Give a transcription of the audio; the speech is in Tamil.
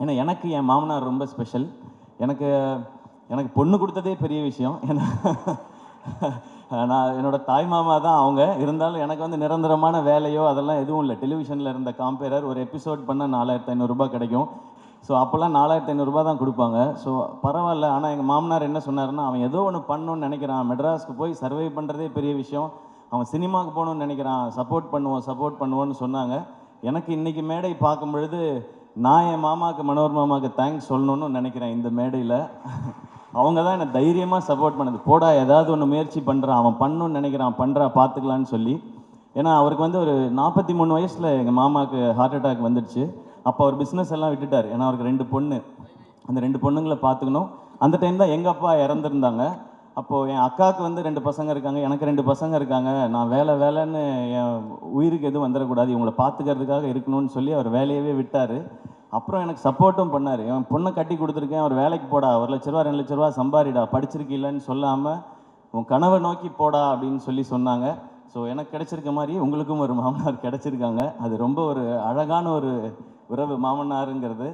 ஏன்னா எனக்கு என் மாமனார் ரொம்ப ஸ்பெஷல். எனக்கு எனக்கு பொண்ணு கொடுத்ததே பெரிய விஷயம். ஏன்னா நான் என்னோட தாய் மாமா தான் அவங்க. இருந்தாலும் எனக்கு வந்து நிரந்தரமான வேலையோ அதெல்லாம் எதுவும் இல்லை. டெலிவிஷனில் இருந்த காம்பேரர் ஒரு எபிசோட் பண்ணால் 4500 கிடைக்கும். ஸோ அப்போல்லாம் 4500 தான் கொடுப்பாங்க. ஸோ பரவாயில்ல. ஆனால் எங்கள் மாமனார் என்ன சொன்னாருன்னா, அவன் ஏதோ ஒன்று பண்ணணும்னு நினைக்கிறான், மெட்ராஸ்க்கு போய் சர்வை பண்ணுறதே பெரிய விஷயம், அவன் சினிமாவுக்கு போகணும்னு நினைக்கிறான், சப்போர்ட் பண்ணுவோன்னு சொன்னாங்க. எனக்கு இன்றைக்கி மேடை பார்க்கும் பொழுது நான் என் மாமாவுக்கு, மனோர் மாமாவுக்கு தேங்க்ஸ் சொல்லணும்னு நினைக்கிறேன் இந்த மேடையில். அவங்க தான் என்னை தைரியமாக சப்போர்ட் பண்ணது. போடா, ஏதாவது ஒன்று முயற்சி பண்ணுறான், அவன் பண்ணணும்னு நினைக்கிறான், பண்ணுறா, பார்த்துக்கலான்னு சொல்லி. ஏன்னா அவருக்கு வந்து ஒரு 43 வயசில் எங்கள் மாமாவுக்கு ஹார்ட் அட்டாக் வந்துடுச்சு. அப்போ அவர் பிஸ்னஸ் எல்லாம் விட்டுட்டார். ஏன்னா அவருக்கு 2 பொண்ணு. அந்த 2 பொண்ணுங்களை பார்த்துக்கணும். அந்த டைம் தான் எங்கள் அப்பா இறந்துருந்தாங்க. அப்போது என் அக்காவுக்கு வந்து 2 பசங்க இருக்காங்க, எனக்கு 2 பசங்க இருக்காங்க. நான் வேலைன்னு என் உயிருக்கு எதுவும் வந்துடக்கூடாது, இவங்களை பார்த்துக்கிறதுக்காக இருக்கணும்னு சொல்லி அவர் வேலையவே விட்டார். அப்புறம் எனக்கு சப்போர்ட்டும் பண்ணார். என் பொண்ணை கட்டி கொடுத்துருக்கேன், அவர் வேலைக்கு போடா, 1 லட்ச ரூபா 2 லட்ச ரூபா சம்பாரிடா, படிச்சிருக்கீல்லன்னு சொல்லாமல் உன் கனவை நோக்கி போடா அப்படின்னு சொல்லி சொன்னாங்க. ஸோ எனக்கு கிடைச்சிருக்க மாதிரி உங்களுக்கும் ஒரு மாமனார் கிடைச்சிருக்காங்க. அது ரொம்ப ஒரு அழகான ஒரு உறவு மாமனாருங்கிறது.